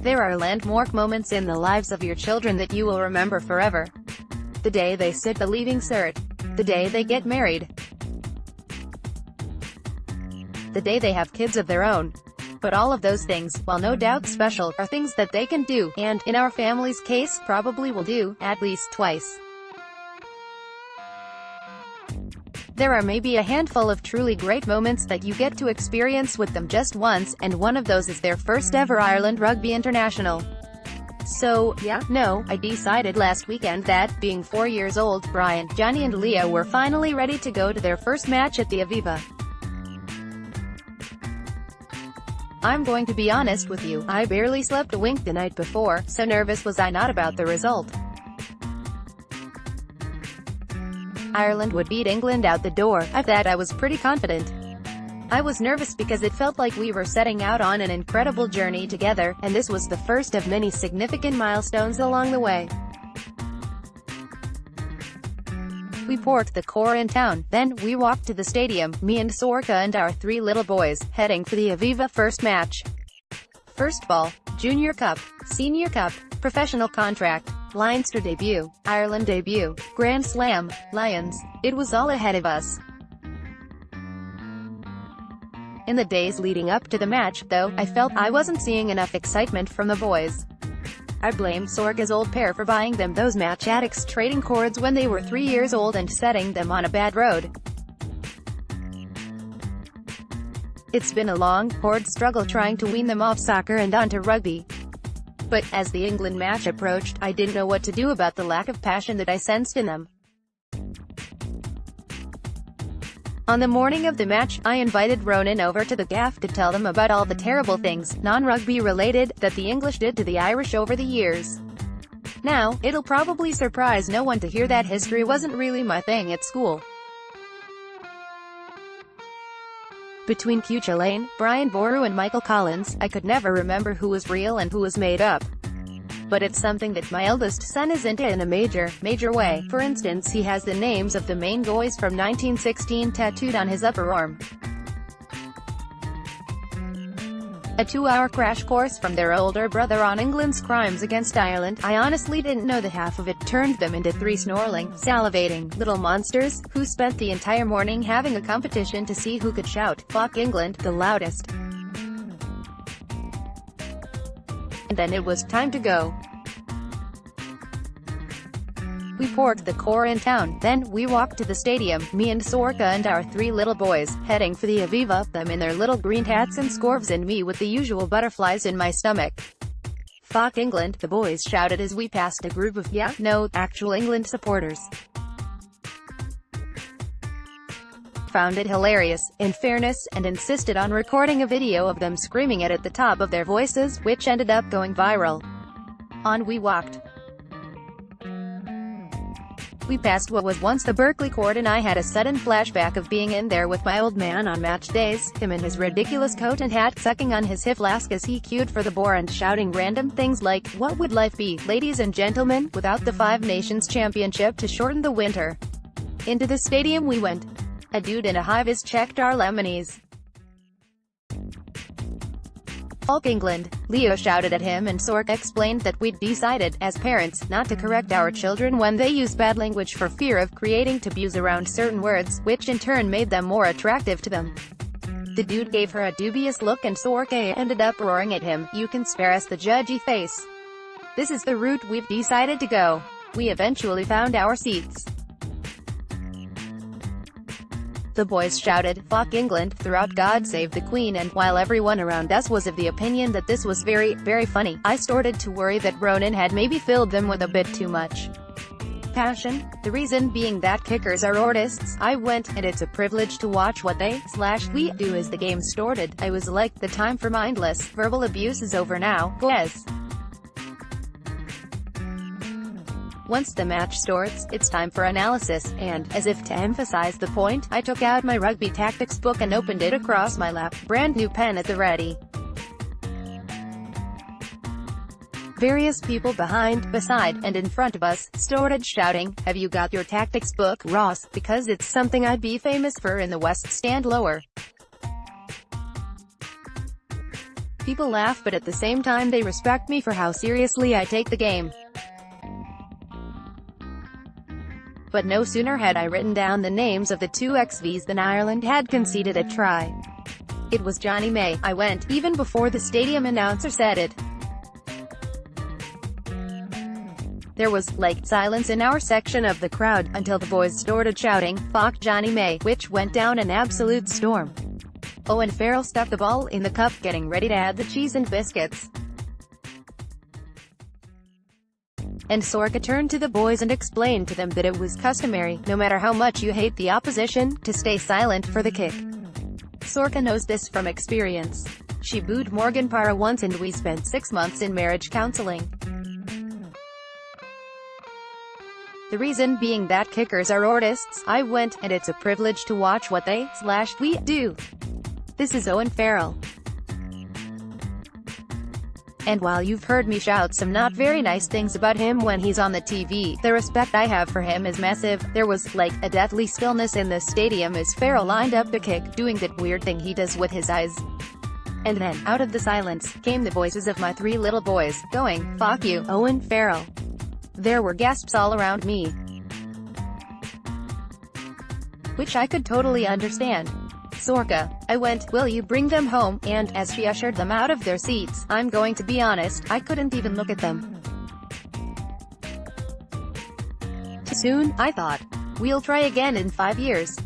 There are landmark moments in the lives of your children that you will remember forever. The day they sit the Leaving Cert. The day they get married. The day they have kids of their own. But all of those things, while no doubt special, are things that they can do, and, in our family's case, probably will do, at least twice. There are maybe a handful of truly great moments that you get to experience with them just once, and one of those is their first ever Ireland Rugby International. So, I decided last weekend that, being 4 years old, Brian, Johnny and Leah were finally ready to go to their first match at the Aviva. I'm going to be honest with you, I barely slept a wink the night before, so nervous was I not about the result. Ireland would beat England out the door. Of that I was pretty confident. I was nervous because it felt like we were setting out on an incredible journey together, and this was the first of many significant milestones along the way. We parked the car in town, then we walked to the stadium, me and Sorka and our 3 little boys, heading for the Aviva first match. First ball, Junior Cup, Senior Cup, Professional Contract, Leinster debut, Ireland debut, Grand Slam, Lions. It was all ahead of us. In the days leading up to the match, though, I felt I wasn't seeing enough excitement from the boys. I blame Sorka's old pair for buying them those Match Addicts trading cards when they were 3 years old and setting them on a bad road. It's been a long, hard struggle trying to wean them off soccer and onto rugby. But, as the England match approached, I didn't know what to do about the lack of passion that I sensed in them. On the morning of the match, I invited Ronan over to the gaff to tell them about all the terrible things, non-rugby related, that the English did to the Irish over the years. Now, it'll probably surprise no one to hear that history wasn't really my thing at school. Between Cucha Lane, Brian Boru and Michael Collins, I could never remember who was real and who was made up. But it's something that my eldest son is into in a major way. For instance, he has the names of the main boys from 1916 tattooed on his upper arm. A 2-hour crash course from their older brother on England's crimes against Ireland. I honestly didn't know that half of it turned them into 3 snarling, salivating, little monsters, who spent the entire morning having a competition to see who could shout, "Fock England," the loudest. And then it was time to go. We parked the car in town, then we walked to the stadium, me and Sorka and our 3 little boys, heading for the Aviva, them in their little green hats and scarves and me with the usual butterflies in my stomach. "Fock England," the boys shouted as we passed a group of actual England supporters. Found it hilarious, in fairness, and insisted on recording a video of them screaming it at the top of their voices, which ended up going viral. On we walked. We passed what was once the Berkeley Court and I had a sudden flashback of being in there with my old man on match days, him in his ridiculous coat and hat sucking on his hip flask as he queued for the bore and shouting random things like, "What would life be, ladies and gentlemen, without the 5 Nations Championship to shorten the winter?" Into the stadium we went. A dude in a high-vis checked our lemonies. "Fock England," Leo shouted at him, and Sorka explained that we'd decided, as parents, not to correct our children when they use bad language for fear of creating taboos around certain words, which in turn made them more attractive to them. The dude gave her a dubious look and Sorka ended up roaring at him, "You can spare us the judgy face. This is the route we've decided to go." We eventually found our seats. The boys shouted, "Fock England," throughout "God Save the Queen," and, while everyone around us was of the opinion that this was very, very funny, I started to worry that Ronan had maybe filled them with a bit too much passion. The reason being that kickers are artists. I went, and it's a privilege to watch what we do as the game started. I was like, the time for mindless, verbal abuse is over now, guys. Once the match starts, it's time for analysis, and, as if to emphasize the point, I took out my rugby tactics book and opened it across my lap, brand new pen at the ready. Various people behind, beside, and in front of us, started shouting, "Have you got your tactics book, Ross? Because it's something I'd be famous for in the West Stand lower." People laugh, but at the same time they respect me for how seriously I take the game. But no sooner had I written down the names of the two XVs than Ireland had conceded a try. It was Johnny May. I went, even before the stadium announcer said it. There was, like, silence in our section of the crowd, until the boys started shouting, "Fock Johnny May," which went down an absolute storm. Owen Farrell stuck the ball in the cup, getting ready to add the cheese and biscuits. And Sorka turned to the boys and explained to them that it was customary, no matter how much you hate the opposition, to stay silent for the kick. Sorka knows this from experience. She booed Morgan Parra once and we spent 6 months in marriage counseling. The reason being that kickers are artists. I went, and it's a privilege to watch what they/we do. This is Owen Farrell. And while you've heard me shout some not very nice things about him when he's on the TV, the respect I have for him is massive. There was, like, a deathly stillness in the stadium as Farrell lined up the kick, doing that weird thing he does with his eyes. And then, out of the silence, came the voices of my 3 little boys, going, "Fuck you, Owen Farrell." There were gasps all around me, which I could totally understand. Sorka. I went, "Will you bring them home?" And, as she ushered them out of their seats, I'm going to be honest, I couldn't even look at them. Too soon, I thought. We'll try again in 5 years.